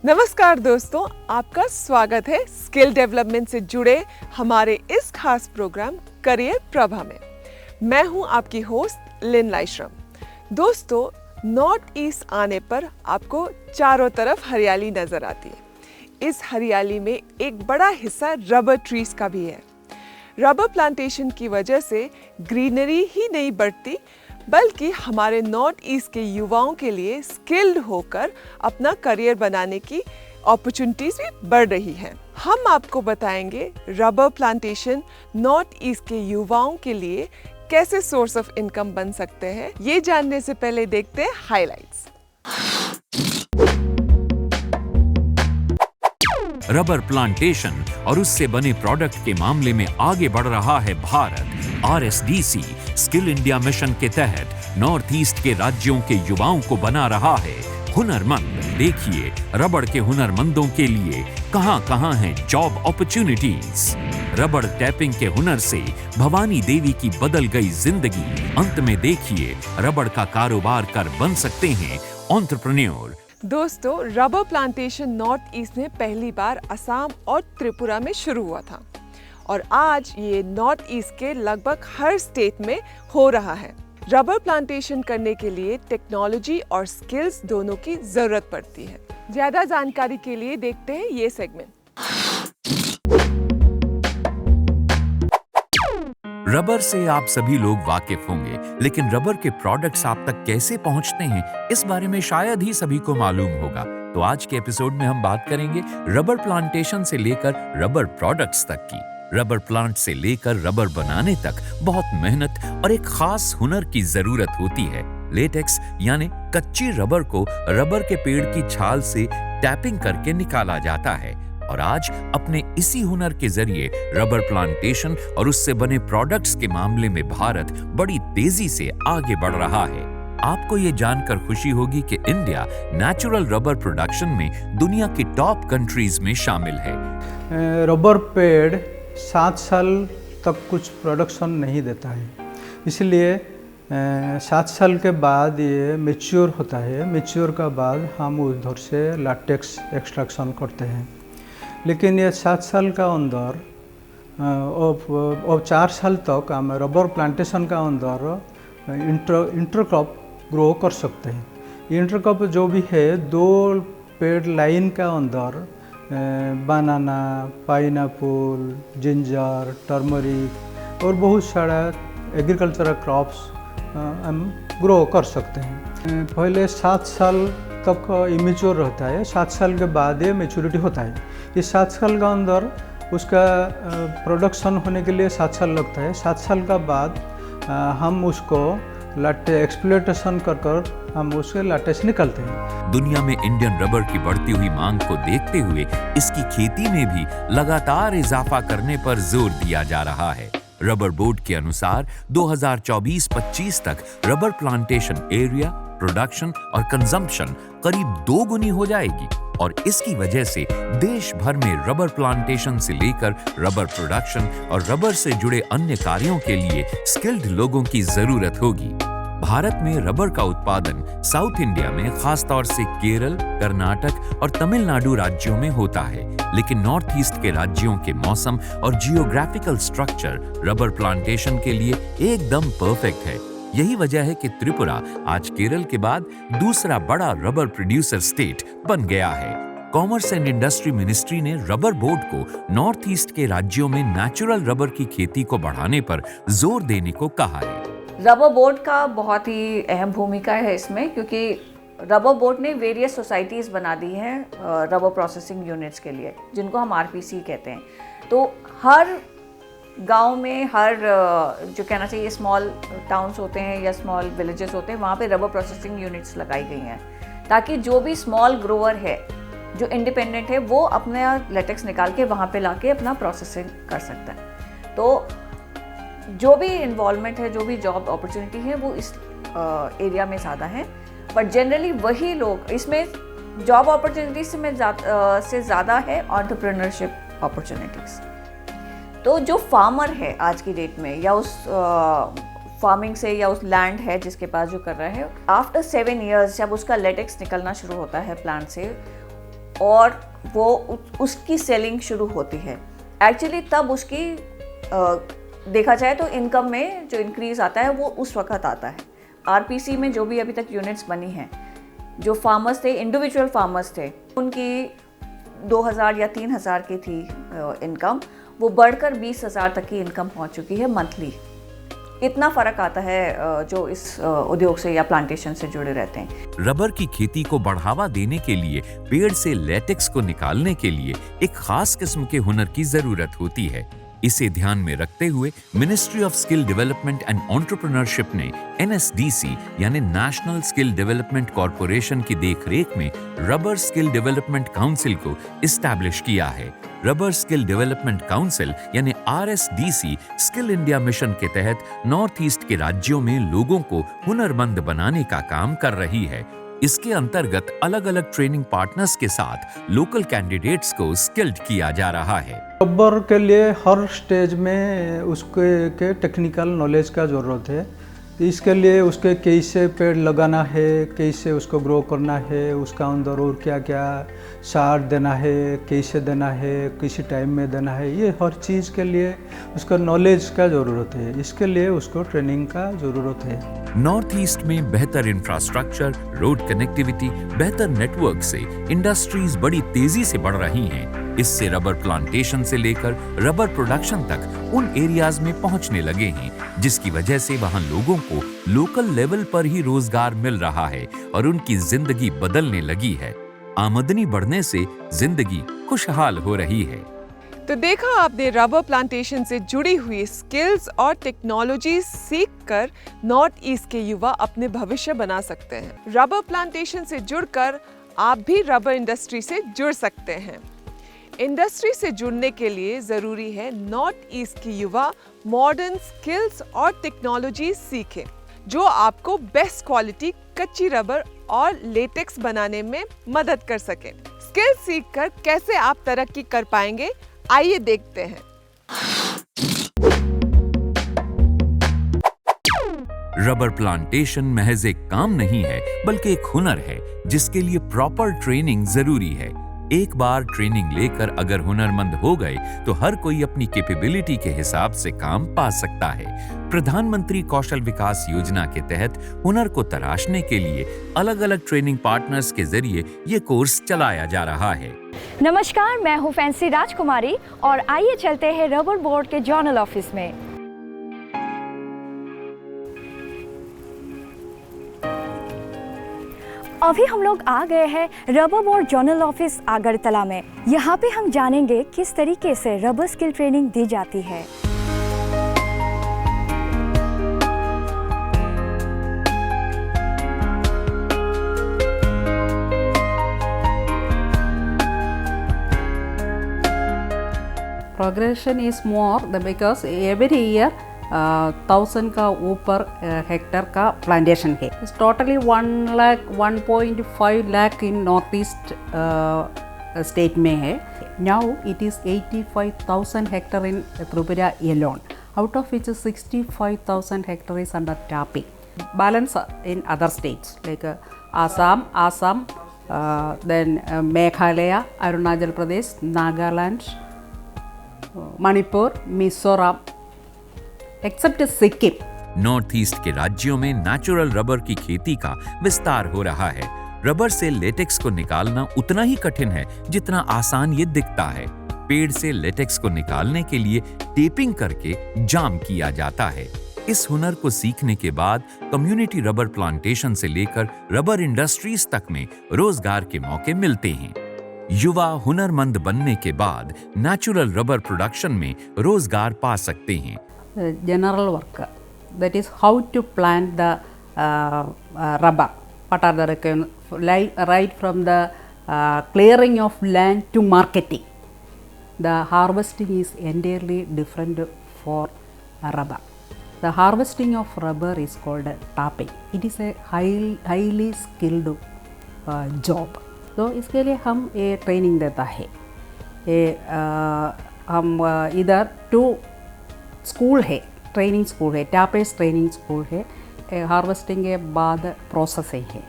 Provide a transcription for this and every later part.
नमस्कार दोस्तों, आपका स्वागत है स्किल डेवलपमेंट से जुड़े हमारे इस खास प्रोग्राम करियर प्रभा में। मैं हूं आपकी होस्ट लिन लाइश्रम। दोस्तों, नॉर्थ ईस्ट आने पर आपको चारों तरफ हरियाली नजर आती है। इस हरियाली में एक बड़ा हिस्सा रबर ट्रीज का भी है। रबर प्लांटेशन की वजह से ग्रीनरी ही नहीं बढ़ती, बल्कि हमारे नॉर्थ ईस्ट के युवाओं के लिए स्किल्ड होकर अपना करियर बनाने की अपॉर्चुनिटीज भी बढ़ रही हैं। हम आपको बताएंगे रबर प्लांटेशन नॉर्थ ईस्ट के युवाओं के लिए कैसे सोर्स ऑफ इनकम बन सकते हैं। ये जानने से पहले देखते हैं हाइलाइट्स। रबर प्लांटेशन और उससे बने प्रोडक्ट के मामले में आगे बढ़ रहा है Bharat. RSDC skill India mission के तहत नॉर्थ ईस्ट के राज्यों के युवाओं को बना रहा है हुनरमंद। देखिए रबड़ के हुनरमंदों के लिए कहां-कहां हैं जॉब अपॉर्चुनिटीज। रबड़ टैपिंग के हुनर से भवानी देवी की बदल गई जिंदगी। अंत में देखिए रबड़ का कारोबार कर बन सकते हैं एंटरप्रेन्योर। दोस्तों, रबर प्लांटेशन नॉर्थ ईस्ट में पहली बार असम और त्रिपुरा में शुरू हुआ था और आज ये नॉर्थ ईस्ट के लगभग हर स्टेट में हो रहा है। रबर प्लांटेशन करने के लिए टेक्नोलॉजी और स्किल्स दोनों की जरूरत पड़ती है। ज्यादा जानकारी के लिए देखते हैं ये सेगमेंट। रबर से आप सभी लोग वाकिफ होंगे, लेकिन रबर के प्रोडक्ट्स आप तक कैसे पहुंचते हैं इस बारे में शायद ही सभी को मालूम होगा। तो आज के एपिसोड में हम बात करेंगे रबर प्लांटेशन से लेकर रबर प्रोडक्ट्स तक की। रबर प्लांट से लेकर रबर बनाने तक बहुत मेहनत और एक खास हुनर की जरूरत होती है। लेटेक्स यानी कच्ची रबर को रबर के पेड़ की छाल से टैपिंग करके निकाला जाता है और आज अपने इसी हुनर के जरिए रबर प्लांटेशन और उससे बने प्रोडक्ट्स के मामले में भारत बड़ी तेजी से आगे बढ़ रहा है। आपको ये जानकर खुशी होगी कि इंडिया नेचुरल रबर प्रोडक्शन में दुनिया की टॉप कंट्रीज में शामिल है। रबर पेड़ 7 साल तक कुछ प्रोडक्शन नहीं देता है, इसलिए 7 साल के बाद ये मैच्योर होता है। मैच्योर का बाद हम उधर से लाटेक्स एक्सट्रैक्शन करते हैं, लेकिन ये 7 साल का अंदर और 4 साल तक हम रबर प्लांटेशन का अंदर इंटरक्रॉप ग्रो कर सकते हैं। इंटरक्रॉप जो भी है, 2 पेड़ लाइन का अंदर बनाना, पाइनएप्पल, जिंजर, टर्मरिक और बहुत सारा एग्रीकल्चरल क्रॉप्स हम ग्रो कर सकते हैं। पहले 7 साल तक इमेच्योर रहता है, 7 साल के बाद ये मैच्योरिटी होता है। ये 7 साल का अंदर उसका प्रोडक्शन होने के लिए 7 साल लगता है। 7 साल का बाद हम उसको लाटे एक्सप्लोइटेशन कर हम उसके लाटे से निकलते हैं। दुनिया में इंडियन रबर की बढ़ती हुई मांग को देखते हुए इसकी खेती में भी लगातार इजाफा करने पर जोर दिया जा रहा है। रबर बोर्ड के अनुसार 2024-25 तक रबर प्लांटेशन एरिया, प्रोडक्शन और कंजम्पशन करीब 2 गुनी हो जाएगी और इसकी वजह से देश भर में रबर प्लांटेशन से लेकर रबर प्रोडक्शन और रबर से जुड़े अन्य कार्यों के लिए स्किल्ड लोगों की जरूरत होगी। भारत में रबर का उत्पादन साउथ इंडिया में खासतौर से केरल, कर्नाटक और तमिलनाडु राज्यों में होता है, लेकिन नॉर्थ ईस्ट के राज्यों के मौसम और जियोग्राफिकल स्ट्रक्चर रबर प्लांटेशन के लिए एकदम परफेक्ट है। यही वजह है कि त्रिपुरा आज केरल के बाद दूसरा बड़ा रबर प्रोड्यूसर स्टेट बन गया है। कॉमर्स एंड इंडस्ट्री मिनिस्ट्री ने रबर बोर्ड को नॉर्थ ईस्ट के राज्यों में नेचुरल रबर की खेती को बढ़ाने पर जोर देने को कहा है। रबर बोर्ड का बहुत ही अहम भूमिका है इसमें, क्योंकि रबर बोर्ड ने वेरियस सोसाइटीज़ बना दी हैं रबर प्रोसेसिंग यूनिट्स के लिए, जिनको हम RPC कहते हैं। तो हर गांव में, हर जो कहना चाहिए स्मॉल टाउन्स होते हैं या स्मॉल विलेजेस होते हैं, वहाँ पे रबर प्रोसेसिंग यूनिट्स लगाई गई हैं, ताकि जो भी स्मॉल ग्रोअर है, जो इंडिपेंडेंट है, वो अपना लेटेक्स निकाल के वहाँ पे लाके अपना प्रोसेसिंग कर सकता है। तो जो भी इन्वॉल्वमेंट है, जो भी जॉब अपॉर्चुनिटी है, वो इस एरिया में ज़्यादा है। बट जनरली वही लोग इसमें जॉब अपॉर्चुनिटीज से ज़्यादा है एंटरप्रेन्योरशिप अपॉर्चुनिटीज़। तो जो फार्मर है आज की डेट में, या उस फार्मिंग से या उस लैंड है जिसके पास जो कर रहा है, आफ्टर 7 years जब उसका लेटेक्स निकलना शुरू होता है प्लांट से, और वो उसकी सेलिंग शुरू होती है। एक्चुअली तब उसकी देखा जाए तो इनकम में जो इंक्रीज आता है वो उस वक्त आता है। आरपीसी में जो भी अभी तक यूनिट्स बनी हैं, जो फार्मर्स थे, इंडिविजुअल फार्मर्स थे, उनकी 2000 या 3000 की थी इनकम, वो बढ़कर 20,000 तक की इनकम पहुंच चुकी है मंथली। इतना फ़र्क आता है जो इस उद्योग से या प्लांटेशन से जुड़े रहते हैं। रबर की खेती को बढ़ावा देने के लिए पेड़ से लेटेक्स को निकालने के लिए एक खास किस्म के हुनर की जरूरत होती है। इसे ध्यान में रखते हुए ministry of skill development and entrepreneurship ने NSDC यानी नेशनल स्किल डेवलपमेंट कॉरपोरेशन की देखरेख में रबर स्किल डेवलपमेंट काउंसिल को इस्टेब्लिश किया है। रबर स्किल डेवलपमेंट काउंसिल यानी RSDC स्किल इंडिया मिशन के तहत नॉर्थ ईस्ट के राज्यों में लोगों को हुनरमंद बनाने का काम कर रही है। इसके अंतर्गत अलग अलग ट्रेनिंग पार्टनर्स के साथ लोकल कैंडिडेट्स को स्किल्ड किया जा रहा है। रबर के लिए हर स्टेज में उसके के टेक्निकल नॉलेज का ज़रूरत है। इसके लिए उसके कैसे पेड़ लगाना है, कैसे उसको ग्रो करना है, उसका अंदर और क्या क्या सार देना है, कैसे देना है, किसी टाइम में देना है, ये हर चीज़ के लिए उसका नॉलेज का ज़रूरत है। इसके लिए उसको ट्रेनिंग का ज़रूरत है। नॉर्थ ईस्ट में बेहतर इंफ्रास्ट्रक्चर, रोड कनेक्टिविटी, बेहतर नेटवर्क से इंडस्ट्रीज बड़ी तेजी से बढ़ रही हैं। इससे रबर प्लांटेशन से लेकर रबर प्रोडक्शन तक उन एरियाज में पहुंचने लगे हैं, जिसकी वजह से वहां लोगों को लोकल लेवल पर ही रोजगार मिल रहा है और उनकी जिंदगी बदलने लगी है। आमदनी बढ़ने से जिंदगी खुशहाल हो रही है। तो देखा आपने, रबर प्लांटेशन से जुड़ी हुई स्किल्स और टेक्नोलॉजी सीखकर नॉर्थ ईस्ट के युवा अपने भविष्य बना सकते हैं। रबर प्लांटेशन से जुड़कर आप भी रबर इंडस्ट्री से जुड़ सकते हैं। इंडस्ट्री से जुड़ने के लिए जरूरी है नॉर्थ ईस्ट की युवा मॉडर्न स्किल्स और टेक्नोलॉजी सीखें, जो आपको बेस्ट क्वालिटी कच्ची रबर और लेटेक्स बनाने में मदद कर सके। स्किल सीखकर कैसे आप तरक्की कर पाएंगे, आइए देखते हैं। रबर प्लांटेशन महज एक काम नहीं है, बल्कि एक हुनर है जिसके लिए प्रॉपर ट्रेनिंग जरूरी है। एक बार ट्रेनिंग लेकर अगर हुनरमंद हो गए तो हर कोई अपनी कैपेबिलिटी के हिसाब से काम पा सकता है। प्रधानमंत्री कौशल विकास योजना के तहत हुनर को तराशने के लिए अलग अलग ट्रेनिंग पार्टनर्स के जरिए ये कोर्स चलाया जा रहा है। नमस्कार, मैं हूँ फैंसी राजकुमारी और आइए चलते हैं रबर बोर्ड के जर्नल ऑफिस में। अभी हम लोग आ गए हैं rubber board journal office Agartala में। यहाँ पे हम जानेंगे किस तरीके से रबर स्किल ट्रेनिंग दी जाती है। Progression is more because every year 1000 का ऊपर हेक्टर का प्लांटेशन है। Totally 1.5 lakh in north east state में है। Now it is 85,000 hectare in Tripura alone, out of which 65,000 hectare is under tapping. Balance in other states like Assam, then Meghalaya, Arunachal Pradesh, Nagaland, Manipur, Mizoram, except Sikkim. North east के राज्यों में natural rubber की खेती का विस्तार हो रहा है। रबर से लेटेक्स को निकालना उतना ही कठिन है जितना आसान ये दिखता है। पेड़ से लेटेक्स को निकालने के लिए टेपिंग करके जाम किया जाता है। इस हुनर को सीखने के बाद कम्युनिटी रबर प्लांटेशन से लेकर रबर इंडस्ट्रीज तक में रोजगार के मौके मिलते हैं। युवा हुनरमंद बनने के बाद नेचुरल रबर प्रोडक्शन में रोजगार पा सकते हैं। General work, that is how to plant the rubber, what are the requirements, right from the clearing of land to marketing. The harvesting is entirely different for rubber. The harvesting of rubber is called tapping. It is a highly skilled job. तो इसके लिए हम ये training देता है। हम इधर 2 school है, ट्रेनिंग स्कूल है, टैपर्स ट्रेनिंग स्कूल है, हार्वेस्टिंग के बाद प्रोसेसिंग है।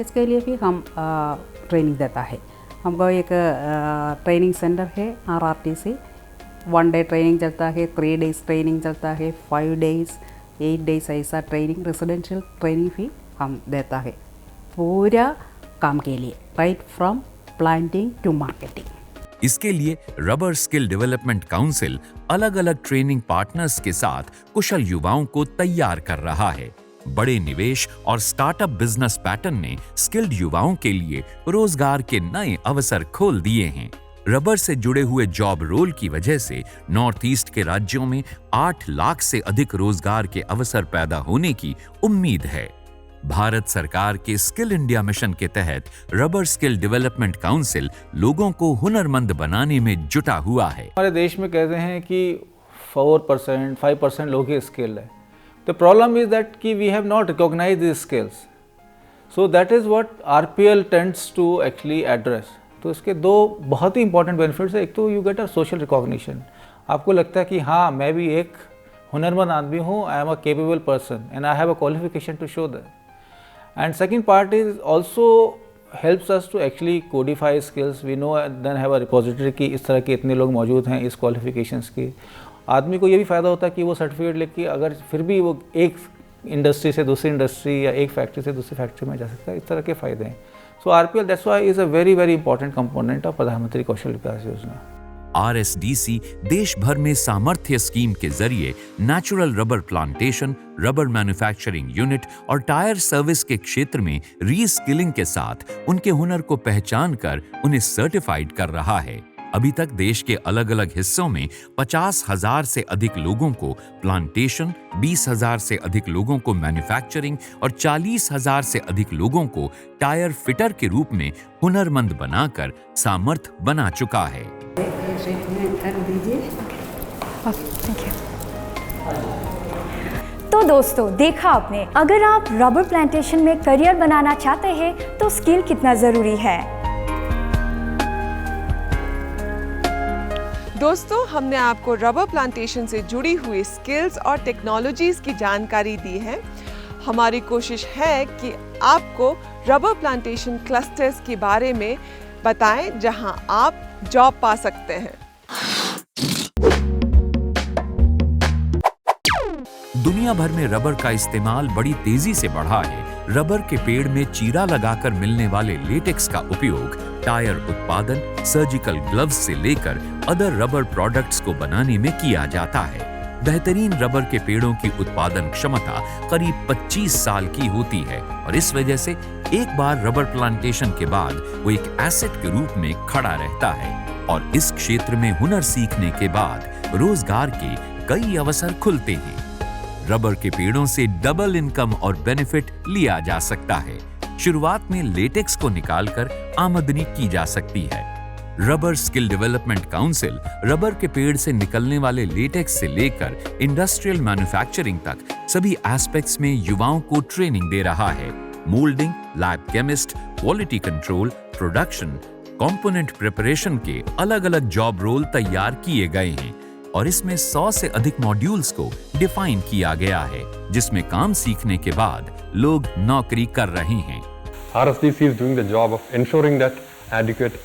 इसके लिए भी हम ट्रेनिंग देता है। हमको एक ट्रेनिंग सेंटर है RRTC, 1 डे ट्रेनिंग चलता है, 3 डेज ट्रेनिंग चलता है, 5 डेज 8 डेज ऐसा ट्रेनिंग, रेजिडेंशियल ट्रेनिंग भी हम देता है पूरा काम के लिए, right from planting to marketing. इसके लिए रबर स्किल डेवलपमेंट काउंसिल अलग अलग ट्रेनिंग पार्टनर्स के साथ कुशल युवाओं को तैयार कर रहा है। बड़े निवेश और स्टार्टअप बिजनेस पैटर्न ने स्किल्ड युवाओं के लिए रोजगार के नए अवसर खोल दिए हैं। रबर से जुड़े हुए जॉब रोल की वजह से नॉर्थ ईस्ट के राज्यों में 8 लाख से अधिक रोजगार के अवसर पैदा होने की उम्मीद है। भारत सरकार के स्किल इंडिया मिशन के तहत रबर स्किल डेवलपमेंट काउंसिल लोगों को हुनरमंद बनाने में जुटा हुआ है। हमारे देश में कहते हैं कि 4% 5% लोग ही स्किल है। द प्रॉब्लम इज दैट कि we have not recognize this skills, so that is what RPL tends to actually address. तो इसके 2 बहुत ही इंपॉर्टेंट बेनिफिट्स है। एक तो you get a social recognition, आपको लगता है कि हाँ मैं भी एक हुनरमंद आदमी हूँ, I am a capable person and I have a qualification to show that. And second part is also helps us to actually codify skills. We know then have a repository कि इस तरह के इतने लोग मौजूद हैं इस qualifications के। आदमी को ये भी फ़ायदा होता है कि वो सर्टिफिकेट लेके अगर फिर भी वो एक इंडस्ट्री से दूसरी इंडस्ट्री या एक फैक्ट्री से दूसरी फैक्ट्री में जा सकता है। इस तरह के फ़ायदे हैं। So RPL that's why is a very very important component of प्रधानमंत्री कौशल विकास योजना। RSDC देश भर में सामर्थ्य स्कीम के जरिए natural rubber plantation, rubber manufacturing unit और टायर सर्विस के क्षेत्र में रीस्किलिंग के साथ उनके हुनर को पहचान कर उन्हें सर्टिफाइड कर रहा है। अभी तक देश के अलग अलग हिस्सों में 50,000 से अधिक लोगों को प्लांटेशन, 20,000 से अधिक लोगों को मैन्युफैक्चरिंग और 40,000 से अधिक लोगों को टायर फिटर के रूप में हुनरमंद बनाकर सामर्थ बना चुका है। तो दोस्तों देखा आपने, अगर आप रबर प्लांटेशन में करियर बनाना चाहते हैं तो स्किल कितना ज़रूरी है। दोस्तों हमने आपको रबर प्लांटेशन से जुड़ी हुई स्किल्स और टेक्नोलॉजीज की जानकारी दी है। हमारी कोशिश है कि आपको रबर प्लांटेशन क्लस्टर्स के बारे में बताएं जहां आप जॉब पा सकते हैं। दुनिया भर में रबर का इस्तेमाल बड़ी तेजी से बढ़ा है। रबर के पेड़ में चीरा लगाकर मिलने वाले लेटेक्स का उपयोग टायर उत्पादन, सर्जिकल ग्लव्स से लेकर अदर रबर प्रोडक्ट्स को बनाने में किया जाता है। बेहतरीन रबर के पेड़ों की उत्पादन क्षमता करीब 25 साल की होती है और इस वजह से एक बार रबर प्लांटेशन के बाद वो एक एसेट के रूप में खड़ा रहता है और इस क्षेत्र में हुनर सीखने के बाद रोजगार के कई अवसर खुलते हैं। रबर के पेड़ों से डबल इनकम और बेनिफिट लिया जा सकता है। शुरुआत में लेटेक्स को निकालकर आमदनी की जा सकती है। Rubber skill development council rubber के पेड़ से निकलने वाले लेटेक्स से लेकर इंडस्ट्रियल मैन्युफैक्चरिंग तक सभी एस्पेक्ट्स में युवाओं को ट्रेनिंग दे रहा है। Moulding, lab chemist, quality control, production, component preparation के अलग अलग जॉब रोल तैयार किए गए हैं और इसमें 100 से अधिक मॉड्यूल्स को डिफाइन किया गया है जिसमें काम सीखने के बाद लोग नौकरी कर रहे हैं। RSDC is doing the job of ensuring that adequate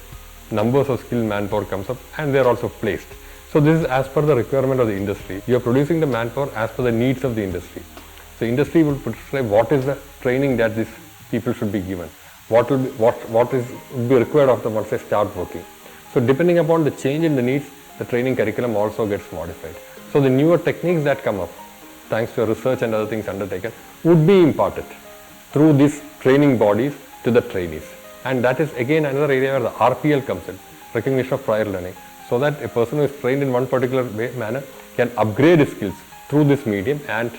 numbers of skilled manpower comes up and they are also placed. So this is as per the requirement of the industry. You are producing the manpower as per the needs of the industry. So industry will prescribe what is the training that these people should be given. What will be required of them once they start working. So depending upon the change in the needs, the training curriculum also gets modified. So the newer techniques that come up, thanks to research and other things undertaken, would be imparted through these training bodies to the trainees. And that is again another area where the RPL comes in, recognition of prior learning, so that a person who is trained in one particular manner can upgrade his skills through this medium and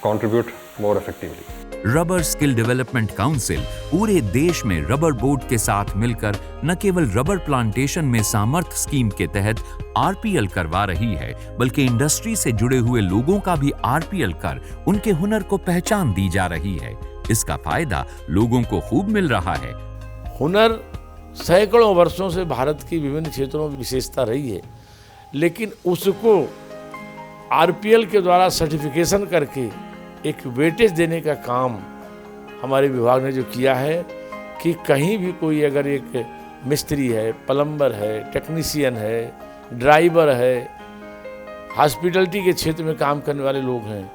contribute more effectively. Rubber skill development council पूरे देश में rubber board के साथ मिलकर न केवल rubber plantation में सामर्थ स्कीम के तहत RPL करवा रही है, बल्कि इंडस्ट्री से जुड़े हुए लोगों का भी RPL कर उनके हुनर को पहचान दी जा रही है। इसका फायदा लोगों को खूब मिल रहा है। हुनर सैकड़ों वर्षों से भारत की विभिन्न क्षेत्रों में विशेषता रही है, लेकिन उसको RPL के द्वारा सर्टिफिकेशन करके एक वेटेज देने का काम हमारे विभाग ने जो किया है कि कहीं भी कोई अगर एक मिस्त्री है, प्लम्बर है, टेक्नीशियन है, ड्राइवर है, हॉस्पिटलिटी के क्षेत्र में काम करने वाले लोग हैं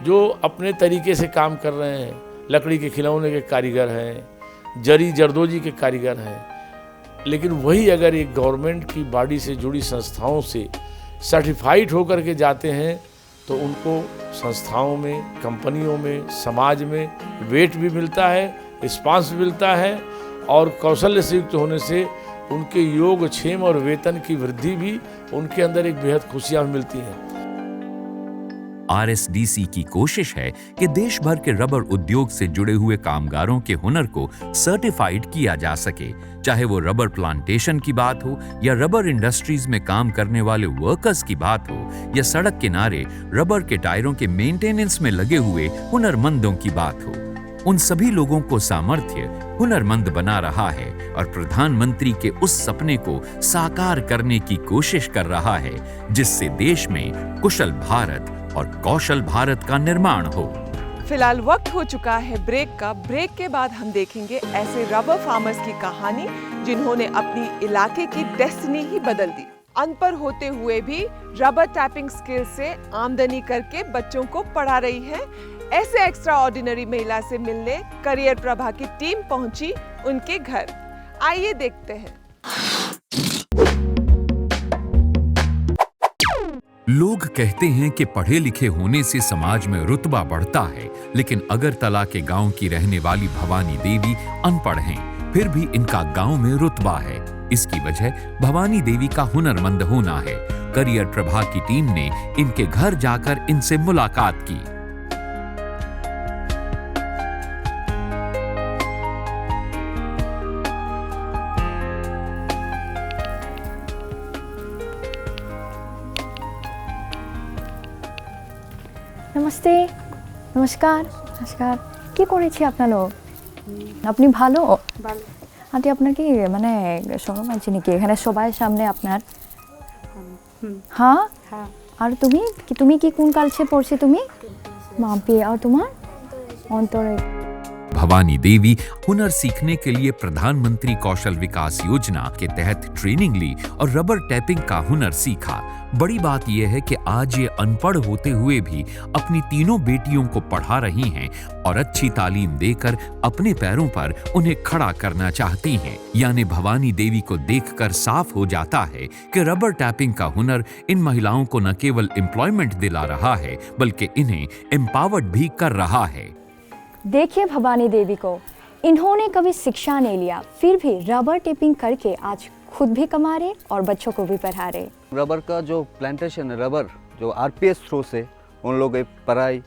जो अपने तरीके से काम कर रहे हैं। लकड़ी के खिलौने के कारीगर हैं, जरी जरदोजी के कारीगर हैं। लेकिन वही अगर एक गवर्नमेंट की बॉडी से जुड़ी संस्थाओं से सर्टिफाइड होकर के जाते हैं तो उनको संस्थाओं में, कंपनियों में, समाज में वेट भी मिलता है, रिस्पांस भी मिलता है और कौशल्य से युक्त होने से उनके योगक्षेम और वेतन की वृद्धि भी उनके अंदर एक बेहद खुशियाँ मिलती हैं। RSDC की कोशिश है कि देश भर के रबर उद्योग से जुड़े हुए कामगारों के हुनर को सर्टिफाइड किया जा सके, चाहे वो रबर प्लांटेशन की बात हो या रबर इंडस्ट्रीज में काम करने वाले वर्कर्स की बात हो या सड़क किनारे रबर के टायरों के मेंटेनेंस में लगे हुए हुनरमंदों की बात हो। उन सभी लोगों को सामर्थ्य हुनरमंद बना रहा है और प्रधानमंत्री के उस सपने को साकार करने की कोशिश कर रहा है जिससे देश में कुशल भारत और कौशल भारत का निर्माण हो। फिलहाल वक्त हो चुका है ब्रेक का। ब्रेक के बाद हम देखेंगे ऐसे रबर फार्मर्स की कहानी जिन्होंने अपनी इलाके की डेस्टिनी ही बदल दी। अनपढ़ होते हुए भी रबर टैपिंग स्किल से आमदनी करके बच्चों को पढ़ा रही है। ऐसे एक्स्ट्रा ऑर्डिनरी महिला से मिलने करियर प्रभा की टीम पहुंची उनके घर। आइए देखते हैं। लोग कहते हैं कि पढ़े लिखे होने से समाज में रुतबा बढ़ता है, लेकिन अगरतला के गांव की रहने वाली भवानी देवी अनपढ़ हैं, फिर भी इनका गांव में रुतबा है। इसकी वजह भवानी देवी का हुनरमंद होना है। करियर प्रभा की टीम ने इनके घर जाकर इनसे मुलाकात की। নমস্তে, নমস্কার, নমস্কার। কি করেছি আপনালোক? আপনি ভালো? ভালো। আন্টি আপনার কি মানে শরম আছে নাকি এখানে সবাই সামনে আপনার? হ্যাঁ হ্যাঁ। আর তুমি কি কোন ক্লাসে পড়ছো তুমি? মাপি। আর তোমার? অন্তরে। भवानी देवी हुनर सीखने के लिए प्रधानमंत्री कौशल विकास योजना के तहत ट्रेनिंग ली और रबर टैपिंग का हुनर सीखा। बड़ी बात यह है कि आज ये अनपढ़ होते हुए भी अपनी तीनों बेटियों को पढ़ा रही हैं और अच्छी तालीम देकर अपने पैरों पर उन्हें खड़ा करना चाहती हैं। यानी भवानी देवी को देखकर साफ हो जाता है कि रबर टैपिंग का हुनर इन महिलाओं को न केवल एम्प्लॉयमेंट दिला रहा है बल्कि इन्हें एम्पावर्ड भी कर रहा है। देखिए भवानी देवी को, इन्होंने कभी शिक्षा नहीं लिया, फिर भी रबर टेपिंग करके आज खुद भी कमा रहे और बच्चों को भी पढ़ा रहे। रबर का जो प्लांटेशन है, रबर जो आरपीएस थ्रू से उन लोग पढ़ाई,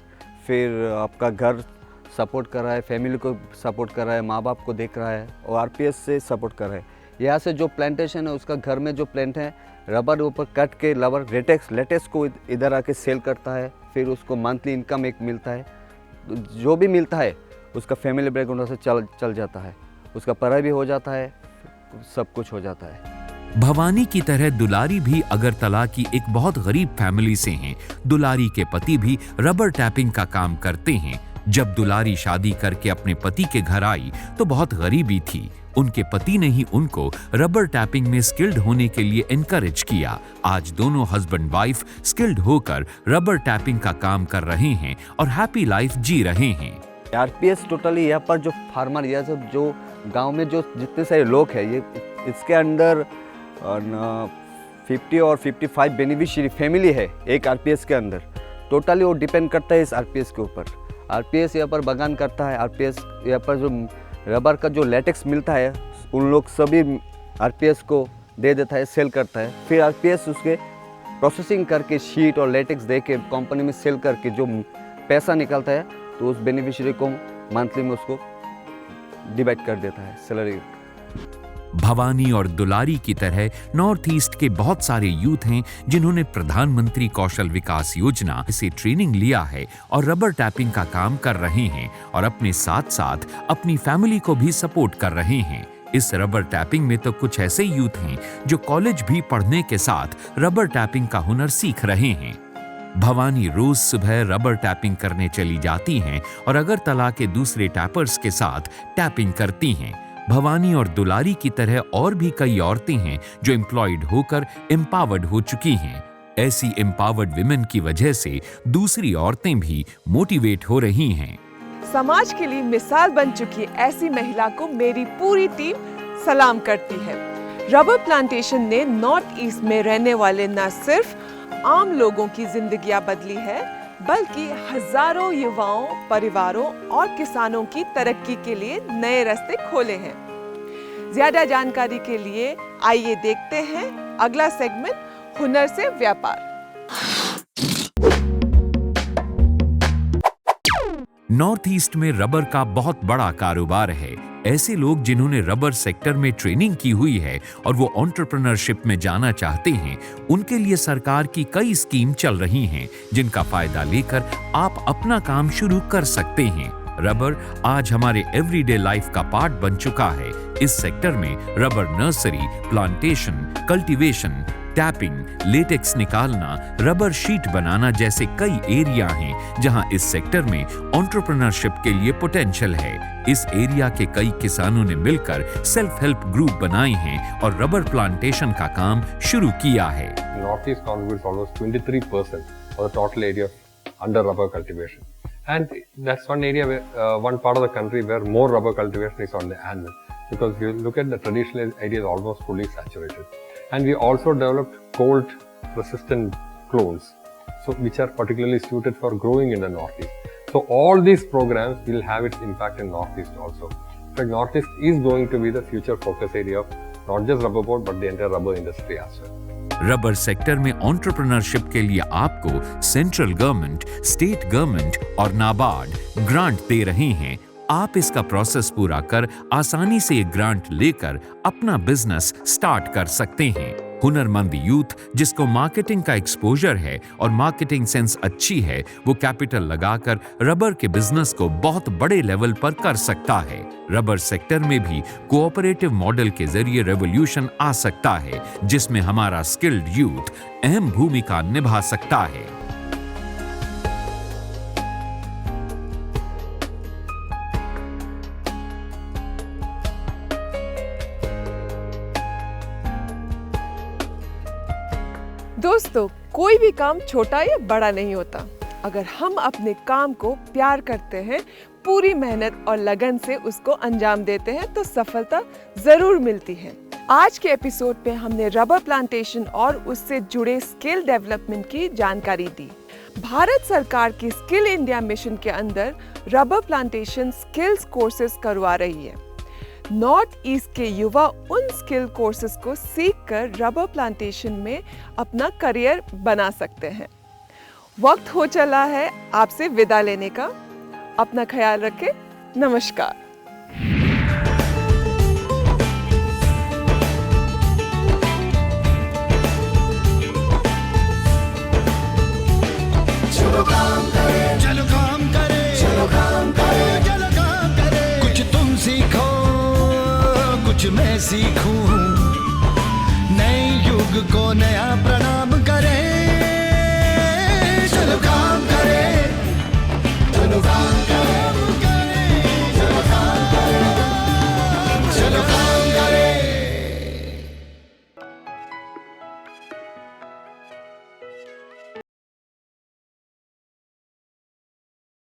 फिर आपका घर सपोर्ट कर रहा है, फैमिली को सपोर्ट कर रहा है, माँ बाप को देख रहा है और आरपीएस से सपोर्ट कर रहा है। यहाँ से जो प्लांटेशन है उसका घर में जो प्लांट है रबर ऊपर कट के रबर लेटेक्स को इधर आके सेल करता है, फिर उसको मंथली इनकम एक मिलता है। जो भी मिलता है उसका फैमिली बैकग्राउंड से चल जाता है, उसका पढ़ाई भी हो जाता है, सब कुछ हो जाता है। भवानी की तरह दुलारी भी अगरतला की एक बहुत गरीब फैमिली से हैं। दुलारी के पति भी रबर टैपिंग का काम करते हैं। जब दुलारी शादी करके अपने पति के घर आई तो बहुत गरीबी थी। उनके पति ने ही उनको रबर टैपिंग में स्किल्ड होने के लिए एनकरेज किया। आज दोनों हस्बैंड वाइफ स्किल्ड होकर रबर टैपिंग का काम कर रहे हैं और हैप्पी लाइफ जी रहे हैं। आरपीएस टोटली यहाँ पर जो फार्मर या जो गांव में जो जितने सारे लोग हैं, ये इसके अंदर 50 और 55 बेनिफिशियरी फैमिली है एक आरपीएस के अंदर। टोटली वो डिपेंड करता है इस आरपीएस के ऊपर। आरपीएस यहाँ पर बागान करता है। आरपीएस यहाँ पर जो रबर का जो लेटेक्स मिलता है उन लोग सभी आरपीएस को दे देता है, सेल करता है। फिर आरपीएस उसके प्रोसेसिंग करके शीट और लेटेक्स दे के कंपनी में सेल करके जो पैसा निकलता है तो उस बेनिफिशियरी को मंथली में उसको डिवाइड कर देता है सैलरी। भवानी और दुलारी की तरह नॉर्थ ईस्ट के बहुत सारे यूथ हैं जिन्होंने प्रधानमंत्री कौशल विकास योजना से ट्रेनिंग लिया है और रबर टैपिंग का काम कर रहे हैं और अपने साथ साथ अपनी फैमिली को भी सपोर्ट कर रहे हैं। इस रबर टैपिंग में तो कुछ ऐसे यूथ हैं जो कॉलेज भी पढ़ने के साथ रबर टैपिंग का हुनर सीख रहे हैं। भवानी रोज सुबह रबर टैपिंग करने चली जाती हैं और अगरतला के दूसरे टैपर्स के साथ टैपिंग करती हैं। भवानी और दुलारी की तरह और भी कई औरतें हैं जो एम्प्लॉयड होकर एम्पावर्ड हो चुकी हैं। ऐसी एम्पावर्ड विमेन की वजह से दूसरी औरतें भी मोटिवेट हो रही हैं। समाज के लिए मिसाल बन चुकी ऐसी महिला को मेरी पूरी टीम सलाम करती है। रबर प्लांटेशन ने नॉर्थ ईस्ट में रहने वाले न सिर्फ आम लोगों की जिंदगियां बदली है, बल्कि हजारों युवाओं, परिवारों और किसानों की तरक्की के लिए नए रास्ते खोले हैं। ज्यादा जानकारी के लिए आइए देखते हैं अगला सेगमेंट, हुनर से व्यापार। नॉर्थ ईस्ट में रबर का बहुत बड़ा कारोबार है। ऐसे लोग जिन्होंने रबर सेक्टर में ट्रेनिंग की हुई है और वो एंटरप्रेन्योरशिप में जाना चाहते हैं, उनके लिए सरकार की कई स्कीम चल रही हैं, जिनका फायदा लेकर आप अपना काम शुरू कर सकते हैं। रबर आज हमारे एवरीडे लाइफ का पार्ट बन चुका है। इस सेक्टर में rubber nursery, plantation, cultivation, tapping, latex निकालना, रबर शीट बनाना जैसे कई एरिया हैं जहां इस सेक्टर में एंटरप्रेन्योरशिप के लिए पोटेंशियल है। इस एरिया के कई किसानों ने मिलकर सेल्फ हेल्प ग्रुप बनाए हैं और रबर प्लांटेशन का काम शुरू किया है। Northeast contributes almost 23% of the total area under rubber cultivation, and that's one area where one part of the country where more rubber cultivation is on the anvil, because if you look at the traditional area is almost fully saturated. And we also developed cold resistant clones, so which are particularly suited for growing in the Northeast. So all these programs will have its impact in Northeast also. In fact, Northeast is going to be the future focus area of not just rubber board but the entire rubber industry as well. Rubber sector में entrepreneurship के लिए आपको central government, state government और NABARD grant दे रहे हैं। आप इसका process पूरा कर आसानी से एक ग्रांट लेकर अपना बिजनेस स्टार्ट कर सकते हैं। हुनरमंद यूथ जिसको मार्केटिंग का एक्सपोजर है और मार्केटिंग सेंस अच्छी है, वो कैपिटल लगाकर रबर के बिजनेस को बहुत बड़े लेवल पर कर सकता है। रबर सेक्टर में भी कोऑपरेटिव मॉडल के जरिए रेवोल्यूशन आ सकता है, जिसमें हमारा स्किल्ड यूथ अहम भूमिका निभा सकता है। दोस्तों, कोई भी काम छोटा या बड़ा नहीं होता। अगर हम अपने काम को प्यार करते हैं, पूरी मेहनत और लगन से उसको अंजाम देते हैं, तो सफलता जरूर मिलती है। आज के एपिसोड पे हमने रबर प्लांटेशन और उससे जुड़े स्किल डेवलपमेंट की जानकारी दी। भारत सरकार की स्किल इंडिया मिशन के अंदर रबर प्लांटेशन स्किल्स कोर्सेज करवा रही है। नॉर्थ ईस्ट के युवा उन स्किल कोर्सेज को सीखकर रबर प्लांटेशन में अपना करियर बना सकते हैं। वक्त हो चला है आपसे विदा लेने का। अपना ख्याल रखें। नमस्कार। चलो काम करें, चलो काम करें, चलो काम करें, चलो काम करें। कुछ तुम सीखो, कुछ मैं सीखूं।